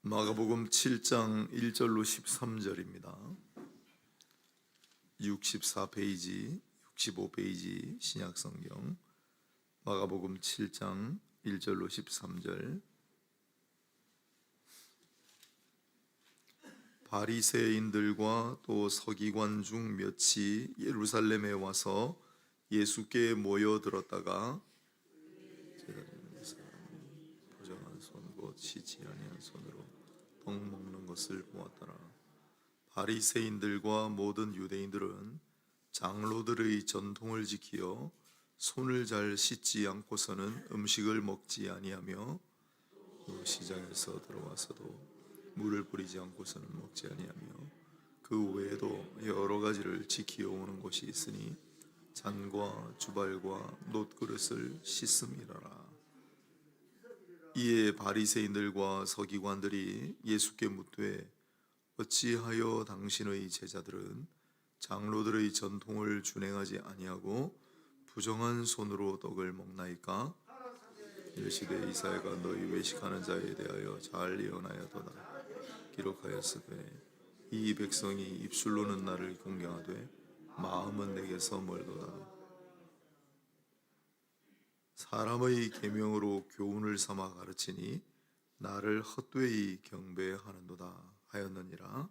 마가복음 7장 1절로 13절입니다. 64페이지, 65페이지 신약성경 마가복음 7장 1절로 13절. 바리새인들과 또 서기관 중 몇이 예루살렘에 와서 예수께 모여들었다가 부정한 손 곧 씻지 아니한 손으로 떡 먹는 것을 보았더라. 바리새인들과 모든 유대인들은 장로들의 전통을 지키어 손을 잘 씻지 않고서는 음식을 먹지 아니하며 또 시장에서 들어와서도 물을 뿌리지 않고서는 먹지 아니하며 그 외에도 여러 가지를 지키어 오는 곳이 있으니 잔과 주발과 놋그릇을 씻음이라라. 이에 바리새인들과 서기관들이 예수께 묻되 어찌하여 당신의 제자들은 장로들의 전통을 준행하지 아니하고 부정한 손으로 떡을 먹나이까? 이르시되 이사야가 너희 외식하는 자에 대하여 잘 예언하였도다. 기록하였으되 이 백성이 입술로는 나를 공경하되 마음은 내게서 멀도다. 사람의 계명으로 교훈을 삼아 가르치니 나를 헛되이 경배하는도다 하였느니라.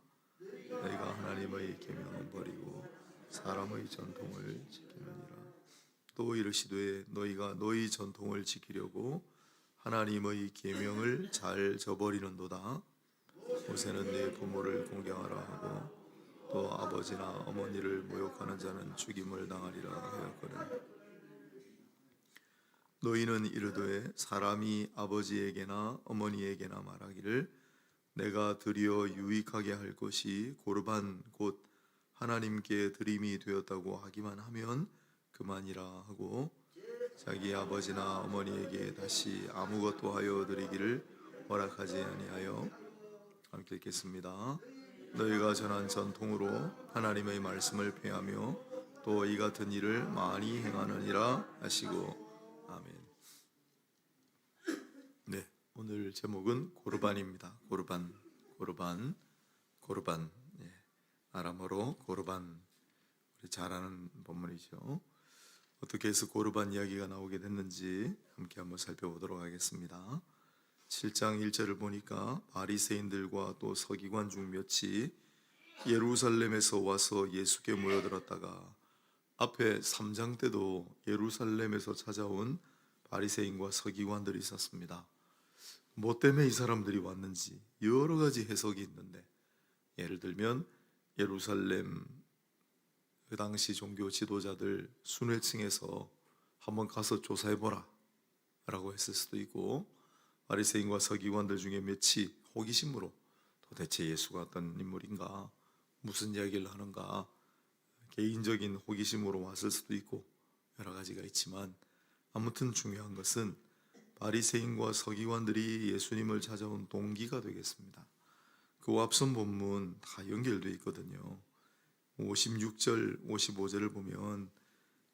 너희가 하나님의 계명은 버리고 사람의 전통을 지키느니라. 또 이르시되 너희가 너희 전통을 지키려고 하나님의 계명을 잘 저버리는도다. 모세는 네 부모를 공경하라 하고 또 아버지나 어머니를 모욕하는 자는 죽임을 당하리라 하였거늘 너희는 이르되 사람이 아버지에게나 어머니에게나 말하기를 내가 드려 유익하게 할 것이 고르반 곧 하나님께 드림이 되었다고 하기만 하면 그만이라 하고 자기 아버지나 어머니에게 다시 아무것도 하여 드리기를 허락하지 아니하여. 함께 읽겠습니다. 너희가 전한 전통으로 하나님의 말씀을 폐하며 또 이 같은 일을 많이 행하느니라 하시고 아멘. 네, 오늘 제목은 고르반입니다. 고르반. 예, 아람어로 고르반. 우리 잘 아는 본문이죠. 어떻게 해서 고르반 이야기가 나오게 됐는지 함께 한번 살펴보도록 하겠습니다. 7장 1절을 보니까 바리새인들과 또 서기관 중 몇이 예루살렘에서 와서 예수께 모여들었다가 앞에 3장 때도 예루살렘에서 찾아온 바리새인과 서기관들이 있었습니다. 뭐 때문에 이 사람들이 왔는지 여러 가지 해석이 있는데, 예를 들면 예루살렘 그 당시 종교 지도자들 순회층에서 한번 가서 조사해보라 라고 했을 수도 있고, 바리새인과 서기관들 중에 몇이 호기심으로 도대체 예수가 어떤 인물인가, 무슨 이야기를 하는가 개인적인 호기심으로 왔을 수도 있고 여러 가지가 있지만, 아무튼 중요한 것은 바리새인과 서기관들이 예수님을 찾아온 동기가 되겠습니다. 그 앞선 본문 다 연결되어 있거든요. 56절, 55절을 보면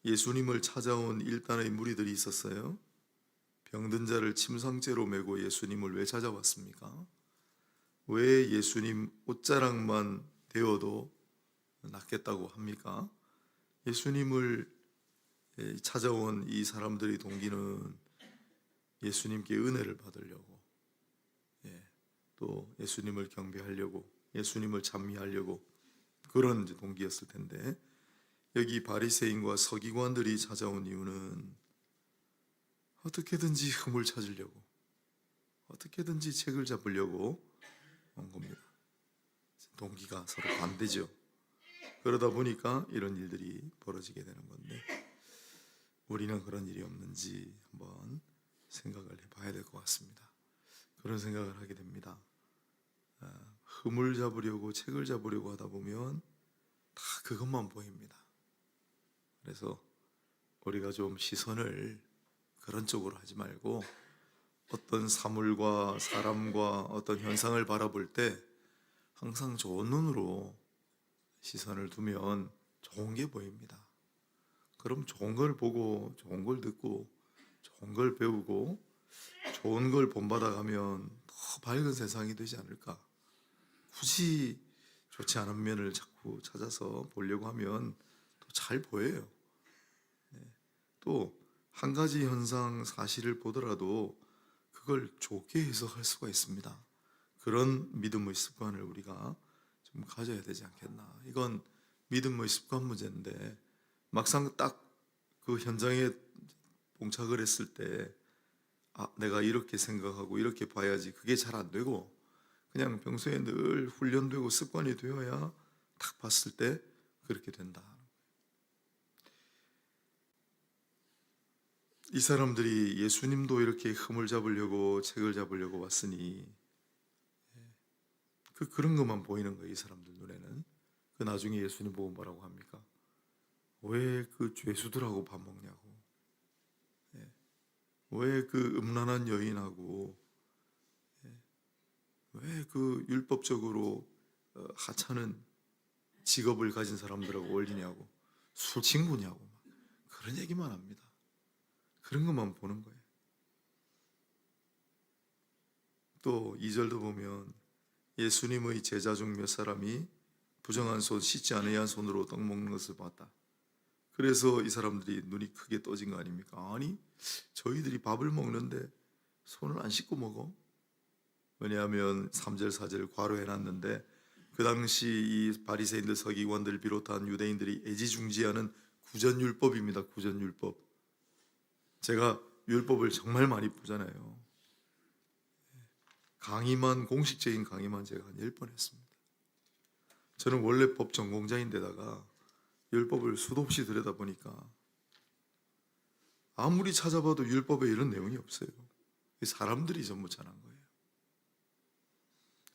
예수님을 찾아온 일단의 무리들이 있었어요. 병든 자를 침상째로 메고 예수님을 왜 찾아왔습니까? 왜 예수님 옷자락만 대어도 낫겠다고 합니까? 예수님을 찾아온 이 사람들의 동기는 예수님께 은혜를 받으려고, 또 예수님을 경배하려고, 예수님을 찬미하려고, 그런 동기였을 텐데, 여기 바리새인과 서기관들이 찾아온 이유는 어떻게든지 흠을 찾으려고, 어떻게든지 책을 잡으려고 온 겁니다. 동기가 서로 반대죠. 그러다 보니까 이런 일들이 벌어지게 되는 건데, 우리는 그런 일이 없는지 한번 생각을 해봐야 될 것 같습니다. 그런 생각을 하게 됩니다. 흠을 잡으려고, 책을 잡으려고 하다 보면 다 그것만 보입니다. 그래서 우리가 좀 시선을 그런 쪽으로 하지 말고 어떤 사물과 사람과 어떤 현상을 바라볼 때 항상 좋은 눈으로 시선을 두면 좋은 게 보입니다. 그럼 좋은 걸 보고, 좋은 걸 듣고, 좋은 걸 배우고, 좋은 걸 본받아 가면 더 더 밝은 세상이 되지 않을까. 굳이 좋지 않은 면을 자꾸 찾아서 보려고 하면 또 잘 보여요. 또 한 가지 현상 사실을 보더라도 그걸 좋게 해석할 수가 있습니다. 그런 믿음의 습관을 우리가 좀 가져야 되지 않겠나. 이건 믿음의 습관 문제인데 막상 딱 그 현장에 봉착을 했을 때 내가 이렇게 생각하고 이렇게 봐야지, 그게 잘 안 되고 그냥 평소에 늘 훈련되고 습관이 되어야 딱 봤을 때 그렇게 된다. 이 사람들이 예수님도 이렇게 흠을 잡으려고 책을 잡으려고 왔으니 그런 것만 보이는 거예요. 이 사람들 눈에는. 그 나중에 예수님 보고 뭐라고 합니까? 왜 그 죄수들하고 밥 먹냐고, 왜 그 음란한 여인하고, 왜 그 율법적으로 하찮은 직업을 가진 사람들하고 어울리냐고, 술 친구냐고, 그런 얘기만 합니다. 그런 것만 보는 거예요. 또 2절도 보면 예수님의 제자 중 몇 사람이 부정한 손, 씻지 아니한 손으로 떡 먹는 것을 봤다. 그래서 이 사람들이 눈이 크게 떠진 거 아닙니까? 아니, 저희들이 밥을 먹는데 손을 안 씻고 먹어? 왜냐하면 3절 4절을 괄호해놨는데 그 당시 이 바리새인들 서기관들을 비롯한 유대인들이 애지중지하는 구전율법입니다. 구전율법. 제가 율법을 정말 많이 보잖아요. 강의만, 공식적인 강의만 제가 한 10번 했습니다. 저는 원래 법 전공자인데다가 율법을 수도 없이 들여다보니까 아무리 찾아봐도 율법에 이런 내용이 없어요. 사람들이 전부 전한 거예요.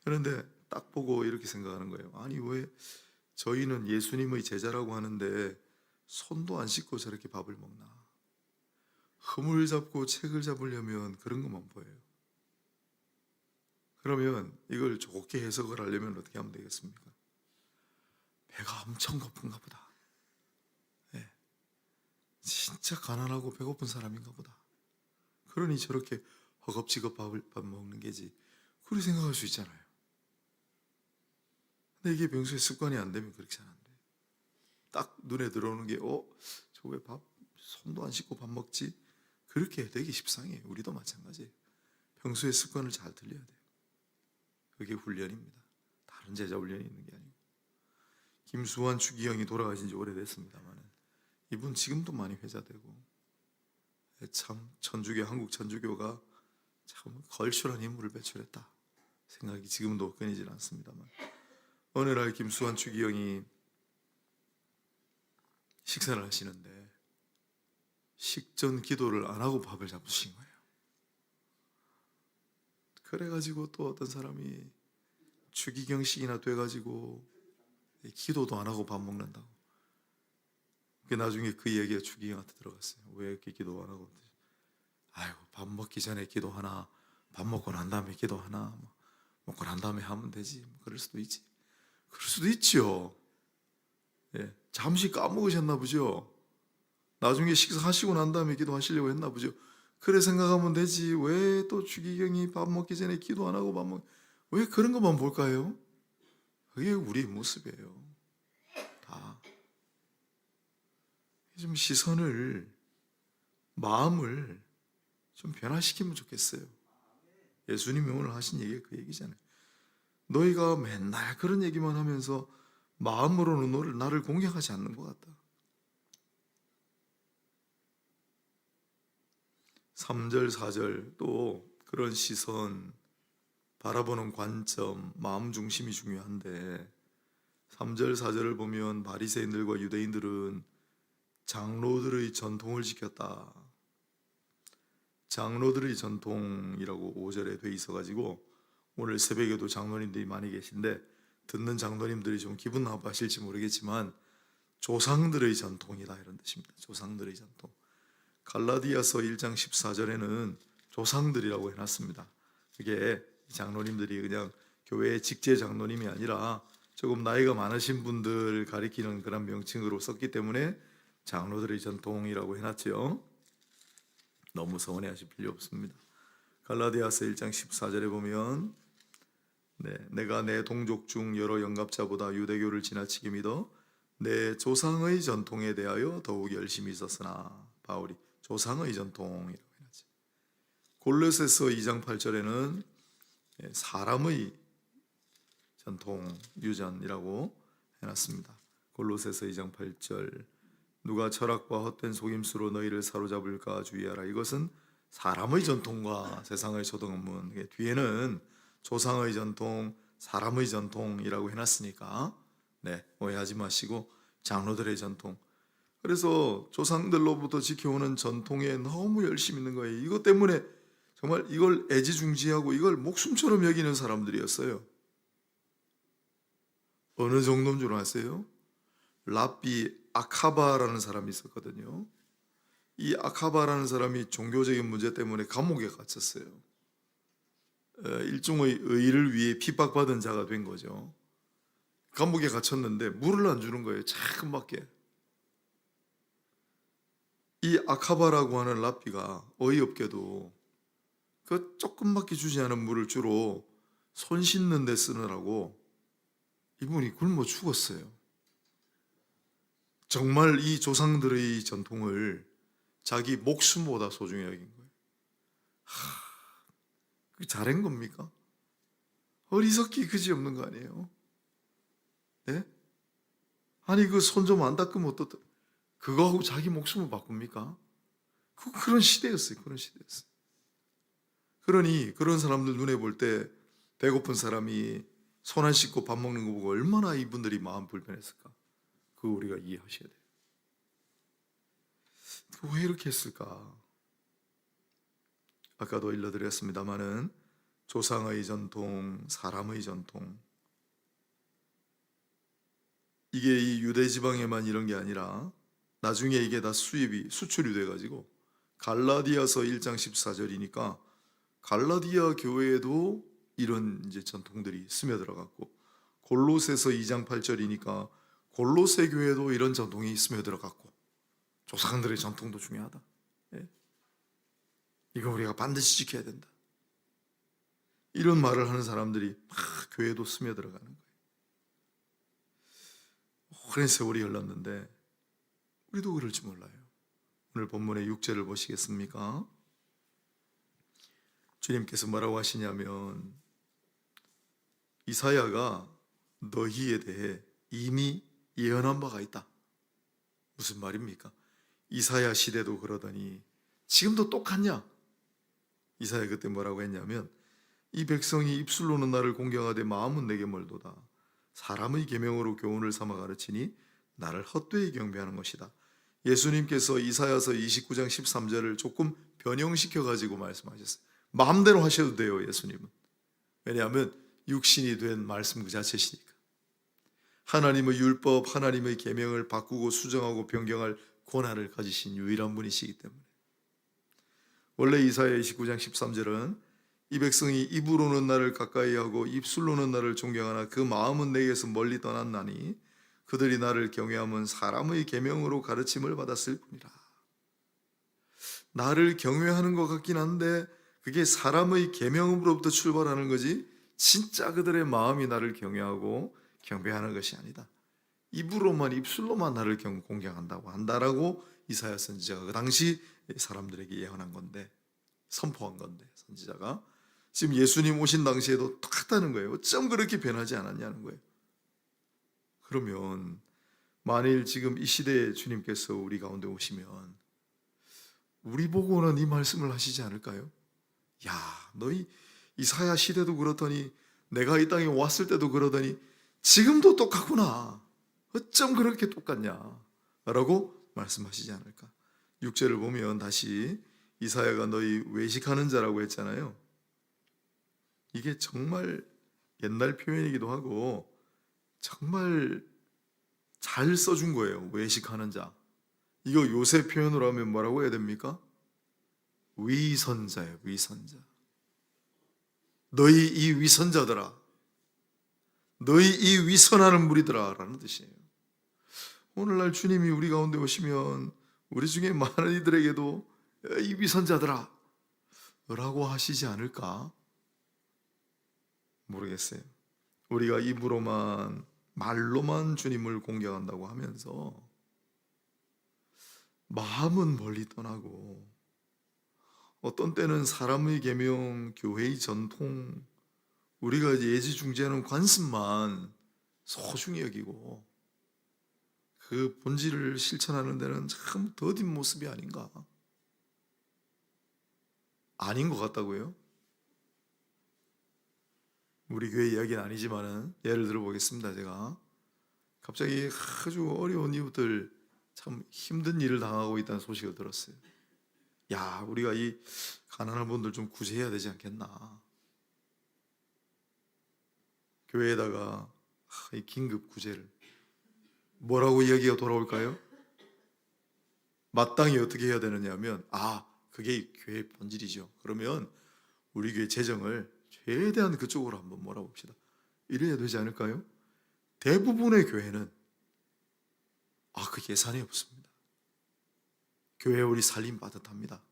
그런데 딱 보고 이렇게 생각하는 거예요. 아니, 왜 저희는 예수님의 제자라고 하는데 손도 안 씻고 저렇게 밥을 먹나? 흠을 잡고 책을 잡으려면 그런 것만 보여요. 그러면 이걸 좋게 해석을 하려면 어떻게 하면 되겠습니까? 배가 엄청 고픈가 보다. 진짜 가난하고 배고픈 사람인가 보다. 그러니 저렇게 허겁지겁 밥 먹는 게지. 그렇게 생각할 수 있잖아요. 근데 이게 평소에 습관이 안 되면 그렇게 잘 안 돼. 딱 눈에 들어오는 게 저 왜 손도 안 씻고 밥 먹지? 그렇게 되기 십상이에요. 우리도 마찬가지예요. 평소에 습관을 잘 들려야 돼요. 그게 훈련입니다. 다른 제자 훈련이 있는 게 아니고. 김수환 추기경이 돌아가신 지 오래됐습니다만 이분 지금도 많이 회자되고, 참 천주교, 한국 천주교가 참 걸출한 인물을 배출했다 생각이 지금도 끊이질 않습니다만, 어느 날 김수환 추기경이 식사를 하시는데 식전 기도를 안 하고 밥을 잡수신 거예요. 그래가지고 또 어떤 사람이 추기경식이나 돼가지고 기도도 안 하고 밥 먹는다고. 나중에 그 얘기가 추기경한테 들어갔어요. 왜 이렇게 기도 안 하고? 아이고, 밥 먹기 전에 기도하나, 밥 먹고 난 다음에 기도하나, 먹고 난 다음에 하면 되지. 그럴 수도 있지. 그럴 수도 있죠. 잠시 까먹으셨나 보죠. 나중에 식사하시고 난 다음에 기도하시려고 했나 보죠. 그래 생각하면 되지. 왜 또 추기경이 밥 먹기 전에 기도 안 하고 왜 그런 것만 볼까요? 그게 우리 모습이에요. 다. 좀 시선을, 마음을 좀 변화시키면 좋겠어요. 예수님이 오늘 하신 얘기가 그 얘기잖아요. 너희가 맨날 그런 얘기만 하면서 마음으로는 나를 공경하지 않는 것 같다. 3절 4절 또 그런 시선, 바라보는 관점, 마음 중심이 중요한데 3절 4절을 보면 바리새인들과 유대인들은 장로들의 전통을 지켰다. 장로들의 전통이라고 5절에 돼 있어가지고 오늘 새벽에도 장로님들이 많이 계신데 듣는 장로님들이 좀 기분 나빠하실지 모르겠지만 조상들의 전통이다 이런 뜻입니다. 조상들의 전통. 갈라디아서 1장 14절에는 조상들이라고 해놨습니다. 그게 장로님들이 그냥 교회의 직제 장로님이 아니라 조금 나이가 많으신 분들을 가리키는 그런 명칭으로 썼기 때문에 장로들의 전통이라고 해놨죠. 너무 서운해하실 필요 없습니다. 갈라디아서 1장 14절에 보면 내가 내 동족 중 여러 영갑자보다 유대교를 지나치게 믿어 내 조상의 전통에 대하여 더욱 열심히 있었으나, 바울이 조상의 전통이라고 해놨죠. 골로새서 2장 8절에는 사람의 전통, 유전이라고 해놨습니다. 골로새서 2장 8절, 누가 철학과 헛된 속임수로 너희를 사로잡을까 주의하라. 이것은 사람의 전통과 세상의 소동문, 뒤에는 조상의 전통, 사람의 전통이라고 해놨으니까 오해하지 마시고 장로들의 전통. 그래서 조상들로부터 지켜오는 전통에 너무 열심히 있는 거예요. 이것 때문에 정말 이걸 애지중지하고 이걸 목숨처럼 여기는 사람들이었어요. 어느 정도인 줄 아세요? 랍비 아카바라는 사람이 있었거든요. 이 아카바라는 사람이 종교적인 문제 때문에 감옥에 갇혔어요. 일종의 의를 위해 핍박받은 자가 된 거죠. 감옥에 갇혔는데 물을 안 주는 거예요. 조금밖에. 이 아카바라고 하는 랍비가 어이없게도 그 조금밖에 주지 않은 물을 주로 손 씻는 데 쓰느라고 이분이 굶어 죽었어요. 정말 이 조상들의 전통을 자기 목숨보다 소중히 여긴 거예요. 그게 잘한 겁니까? 어리석기 그지없는 거 아니에요? 네? 아니 그 손 좀 안 닦으면 어떻다? 그거하고 자기 목숨을 바꿉니까? 그런 시대였어요. 그런 시대였어요. 그러니 그런 사람들 눈에 볼 때 배고픈 사람이 손 안 씻고 밥 먹는 거 보고 얼마나 이분들이 마음 불편했을까? 그거 우리가 이해하셔야 돼요. 왜 이렇게 했을까? 아까도 일러드렸습니다마는 조상의 전통, 사람의 전통, 이게 이 유대 지방에만 이런 게 아니라 나중에 이게 다 수출이 돼가지고 갈라디아서 1장 14절이니까 갈라디아 교회에도 이런 이제 전통들이 스며들어갔고, 골로새서 2장 8절이니까 골로새 교회도 이런 전통이 스며들어갔고, 조상들의 전통도 중요하다. 이거 우리가 반드시 지켜야 된다. 이런 말을 하는 사람들이 막 교회도 스며들어가는 거예요. 오랜 세월이 흘렀는데 우리도 그럴지 몰라요. 오늘 본문의 6절을 보시겠습니까? 주님께서 뭐라고 하시냐면, 이사야가 너희에 대해 이미 예언한 바가 있다. 무슨 말입니까? 이사야 시대도 그러더니 지금도 똑같냐? 이사야 그때 뭐라고 했냐면, 이 백성이 입술로는 나를 공경하되 마음은 내게 멀도다. 사람의 계명으로 교훈을 삼아 가르치니 나를 헛되이 경배하는 것이다. 예수님께서 이사야서 29장 13절을 조금 변형시켜 가지고 말씀하셨어요. 마음대로 하셔도 돼요, 예수님은. 왜냐하면 육신이 된 말씀 그 자체시니까. 하나님의 율법, 하나님의 계명을 바꾸고 수정하고 변경할 권한을 가지신 유일한 분이시기 때문에. 원래 이사야 29장 13절은 이 백성이 입으로는 나를 가까이 하고 입술로는 나를 존경하나 그 마음은 내게서 멀리 떠났나니 그들이 나를 경외함은 사람의 계명으로 가르침을 받았을 뿐이라. 나를 경외하는 것 같긴 한데 그게 사람의 계명으로부터 출발하는 거지 진짜 그들의 마음이 나를 경외하고 경배하는 것이 아니다. 입술로만 나를 공경한다고 한다라고 이사야 선지자가 그 당시 사람들에게 예언한 건데, 선포한 건데, 선지자가 지금 예수님 오신 당시에도 똑같다는 거예요. 어쩜 그렇게 변하지 않았냐는 거예요. 그러면 만일 지금 이 시대에 주님께서 우리 가운데 오시면 우리 보고는 이 말씀을 하시지 않을까요? 야, 너희 이사야 시대도 그렇더니 내가 이 땅에 왔을 때도 그러더니 지금도 똑같구나. 어쩜 그렇게 똑같냐? 라고 말씀하시지 않을까? 6절을 보면 다시 이사야가 너희 외식하는 자라고 했잖아요. 이게 정말 옛날 표현이기도 하고 정말 잘 써준 거예요. 외식하는 자. 이거 요새 표현으로 하면 뭐라고 해야 됩니까? 위선자예요. 위선자. 너희 이 위선자들아, 너희 이 위선하는 무리들아 라는 뜻이에요. 오늘날 주님이 우리 가운데 오시면 우리 중에 많은 이들에게도 이 위선자들아, 라고 하시지 않을까? 모르겠어요. 우리가 입으로만, 말로만 주님을 공경한다고 하면서 마음은 멀리 떠나고, 어떤 때는 사람의 계명, 교회의 전통, 우리가 예지중지하는 관습만 소중히 여기고 그 본질을 실천하는 데는 참 더딘 모습이 아닌가? 아닌 것 같다고요? 우리 교회 이야기는 아니지만은 예를 들어 보겠습니다. 제가 갑자기 아주 어려운 이웃들 참 힘든 일을 당하고 있다는 소식을 들었어요. 야, 우리가 이 가난한 분들 좀 구제해야 되지 않겠나? 교회에다가 이 긴급 구제를 뭐라고 이야기가 돌아올까요? 마땅히 어떻게 해야 되느냐 하면, 그게 교회의 본질이죠. 그러면 우리 교회 재정을 최대한 그쪽으로 한번 몰아봅시다. 이래야 되지 않을까요? 대부분의 교회는 그 예산이 없습니다. 교회 우리 살림 빠듯합니다.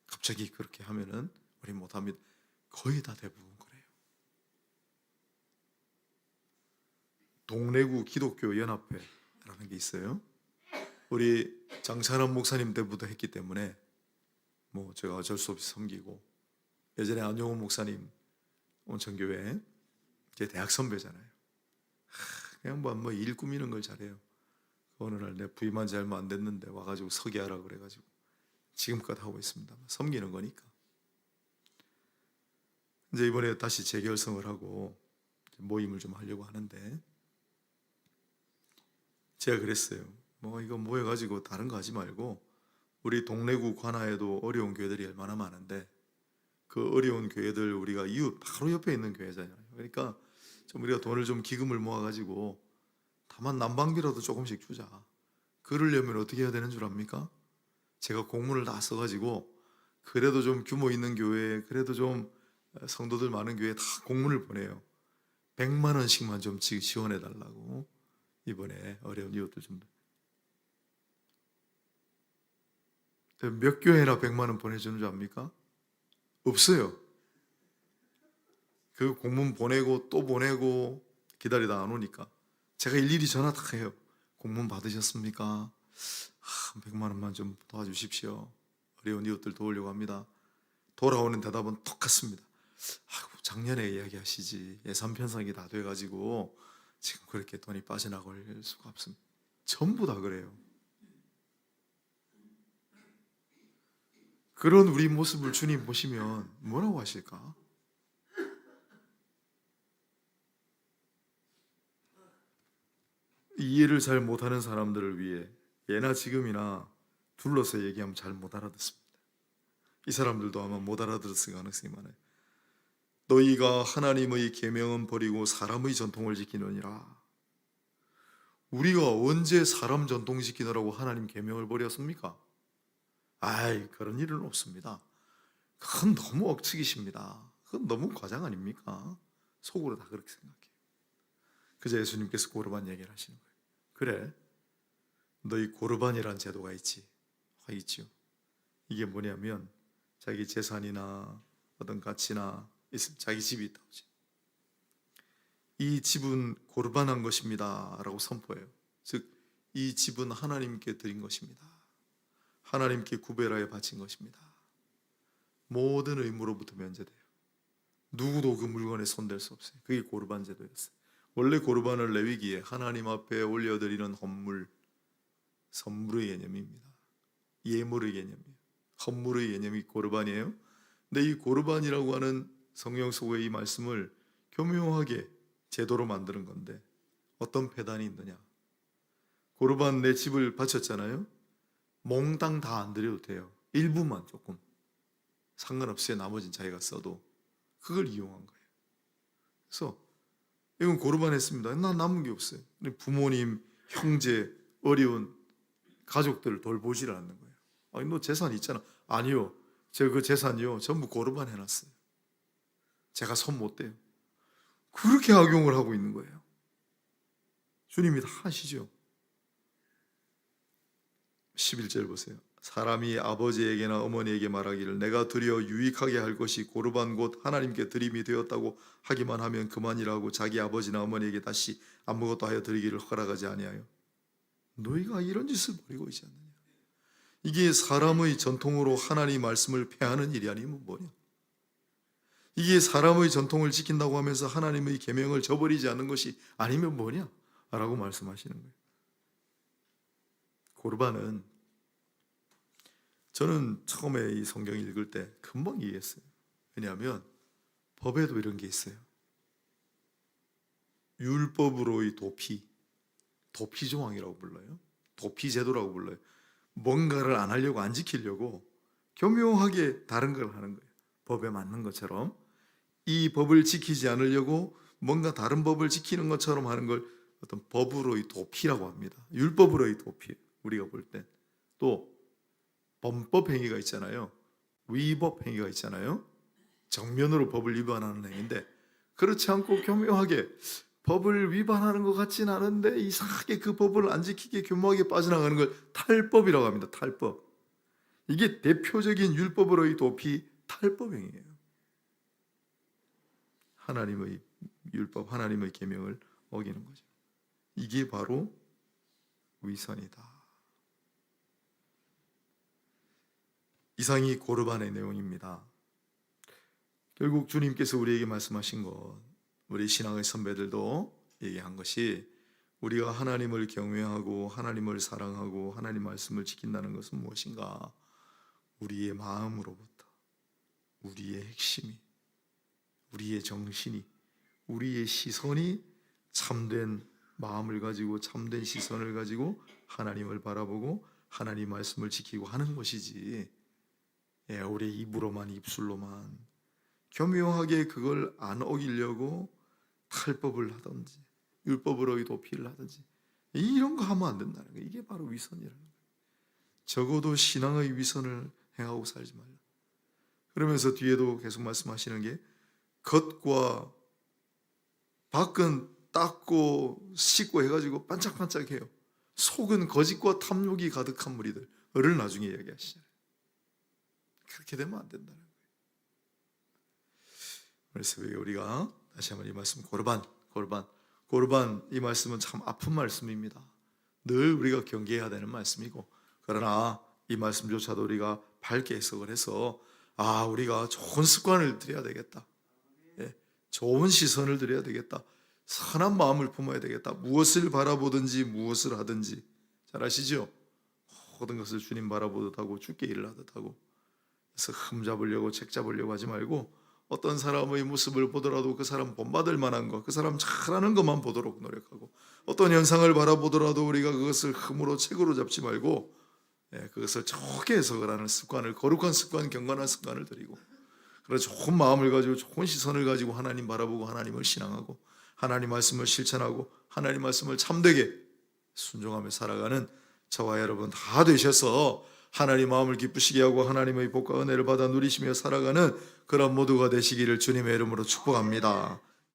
갑자기 그렇게 하면은 우리 못합니다. 거의 다 대부분 그래요. 동래구 기독교 연합회라는 게 있어요. 우리 장찬원 목사님 때부터 했기 때문에 제가 어쩔 수 없이 섬기고, 예전에 안용훈 목사님 온천교회 제 대학 선배잖아요. 그냥 일 꾸미는 걸 잘해요. 어느 날 내 부임한 지 얼마 안 됐는데 와가지고 서기하라 그래가지고 지금껏 하고 있습니다. 섬기는 거니까. 이제 이번에 다시 재결성을 하고 모임을 좀 하려고 하는데, 제가 그랬어요. 이거 모여가지고 다른 거 하지 말고 우리 동래구 관하에도 어려운 교회들이 얼마나 많은데 그 어려운 교회들, 우리가 이웃 바로 옆에 있는 교회잖아요. 그러니까 좀 우리가 돈을 좀 기금을 모아가지고 다만 난방비라도 조금씩 주자. 그러려면 어떻게 해야 되는 줄 압니까? 제가 공문을 다 써가지고 그래도 좀 규모 있는 교회, 그래도 좀 성도들 많은 교회에 다 공문을 보내요. 100만 원씩만 좀 지원해 달라고. 이번에 어려운 이웃들 좀. 몇 교회나 100만 원 보내주는 줄 압니까? 없어요. 그 공문 보내고 또 보내고 기다리다 안 오니까 제가 일일이 전화 다 해요. 공문 받으셨습니까? 100만 원만 좀 도와주십시오. 어려운 이웃들 도우려고 합니다. 돌아오는 대답은 똑같습니다. 작년에 이야기하시지. 예산 편성이 다 돼가지고 지금 그렇게 돈이 빠져나갈 수가 없습니다. 전부 다 그래요. 그런 우리 모습을 주님 보시면 뭐라고 하실까? 이해를 잘 못하는 사람들을 위해 예나 지금이나 둘러서 얘기하면 잘 못 알아듣습니다. 이 사람들도 아마 못 알아들었을 가능성이 많아요. 너희가 하나님의 계명은 버리고 사람의 전통을 지키느니라. 우리가 언제 사람 전통 지키느라고 하나님 계명을 버렸습니까? 그런 일은 없습니다. 그건 너무 억측이십니다. 그건 너무 과장 아닙니까? 속으로 다 그렇게 생각해요. 그저 예수님께서 고르반 얘기를 하시는 거예요. 그래, 너희 고르반이란 제도가 있지. 있지요. 이게 뭐냐면 자기 재산이나 어떤 가치나 있으면 자기 집이 있다. 이 집은 고르반한 것입니다 라고 선포해요. 즉, 이 집은 하나님께 드린 것입니다. 하나님께 구별하여 바친 것입니다. 모든 의무로부터 면제돼요. 누구도 그 물건에 손댈 수 없어요. 그게 고르반 제도였어요. 원래 고르반을 레위기에 하나님 앞에 올려드리는 헌물, 선물의 개념입니다. 예물의 개념이에요. 헌물의 개념이 고르반이에요. 근데 이 고르반이라고 하는 성경 속의 이 말씀을 교묘하게 제도로 만드는 건데 어떤 폐단이 있느냐? 고르반 내 집을 바쳤잖아요. 몽땅 다 안 드려도 돼요. 일부만 조금. 상관없이 나머지는 자기가 써도 그걸 이용한 거예요. 그래서 이건 고르반 했습니다. 난 남은 게 없어요. 부모님, 형제, 어려운 가족들을 돌보질 않는 거예요. 너 재산 있잖아. 아니요. 제가 그 재산이요 전부 고르반 해놨어요. 제가 손 못 대요. 그렇게 악용을 하고 있는 거예요. 주님이 다 하시죠. 11절 보세요. 사람이 아버지에게나 어머니에게 말하기를 내가 드려 유익하게 할 것이 고르반 곧 하나님께 드림이 되었다고 하기만 하면 그만이라고 자기 아버지나 어머니에게 다시 아무것도 하여 드리기를 허락하지 아니하여 너희가 이런 짓을 벌이고 있지 않느냐. 이게 사람의 전통으로 하나님 말씀을 폐하는 일이 아니면 뭐냐. 이게 사람의 전통을 지킨다고 하면서 하나님의 계명을 저버리지 않는 것이 아니면 뭐냐 라고 말씀하시는 거예요. 고르반은 저는 처음에 이 성경 읽을 때 금방 이해했어요. 왜냐하면 법에도 이런 게 있어요. 율법으로의 도피 조항이라고 불러요. 도피 제도라고 불러요. 뭔가를 안 하려고, 안 지키려고 교묘하게 다른 걸 하는 거예요. 법에 맞는 것처럼 이 법을 지키지 않으려고 뭔가 다른 법을 지키는 것처럼 하는 걸 어떤 법으로의 도피라고 합니다. 율법으로의 도피. 우리가 볼 때 또 범법 행위가 있잖아요. 위법 행위가 있잖아요. 정면으로 법을 위반하는 행위인데 그렇지 않고 교묘하게 법을 위반하는 것 같진 않은데 이상하게 그 법을 안 지키게 교묘하게 빠져나가는 걸 탈법이라고 합니다. 탈법. 이게 대표적인 율법으로의 도피 탈법 행위예요. 하나님의 율법, 하나님의 계명을 어기는 거죠. 이게 바로 위선이다. 이상이 고르반의 내용입니다. 결국 주님께서 우리에게 말씀하신 것, 우리 신앙의 선배들도 얘기한 것이 우리가 하나님을 경외하고 하나님을 사랑하고 하나님 말씀을 지킨다는 것은 무엇인가? 우리의 마음으로부터, 우리의 핵심이, 우리의 정신이, 우리의 시선이 참된 마음을 가지고 참된 시선을 가지고 하나님을 바라보고 하나님 말씀을 지키고 하는 것이지, 우리 입으로만, 입술로만 교묘하게 그걸 안 어기려고 탈법을 하든지 율법으로의 도피를 하든지 이런 거 하면 안 된다는 거예요. 이게 바로 위선이라는 거예요. 적어도 신앙의 위선을 행하고 살지 말라. 그러면서 뒤에도 계속 말씀하시는 게 겉과 밖은 닦고 씻고 해가지고 반짝반짝해요. 속은 거짓과 탐욕이 가득한 무리들을 나중에 이야기하시잖아요. 그렇게 되면 안 된다는 거예요. 그래서 우리가 다시 한번 이 말씀 고르반 이 말씀은 참 아픈 말씀입니다. 늘 우리가 경계해야 되는 말씀이고, 그러나 이 말씀조차도 우리가 밝게 해석을 해서 우리가 좋은 습관을 들여야 되겠다. 좋은 시선을 들여야 되겠다. 선한 마음을 품어야 되겠다. 무엇을 바라보든지 무엇을 하든지 잘 아시죠? 모든 것을 주님 바라보듯 하고 주께 일을 하듯 하고, 그래서 흠 잡으려고 책 잡으려고 하지 말고 어떤 사람의 모습을 보더라도 그 사람 본받을 만한 것, 그 사람 잘하는 것만 보도록 노력하고, 어떤 현상을 바라보더라도 우리가 그것을 흠으로 책으로 잡지 말고 그것을 좋게 해석을 하는 습관을, 거룩한 습관, 경건한 습관을 들이고, 그래서 좋은 마음을 가지고 좋은 시선을 가지고 하나님 바라보고 하나님을 신앙하고 하나님 말씀을 실천하고 하나님 말씀을 참되게 순종하며 살아가는 저와 여러분 다 되셔서 하나님 마음을 기쁘시게 하고 하나님의 복과 은혜를 받아 누리시며 살아가는 그런 모두가 되시기를 주님의 이름으로 축복합니다.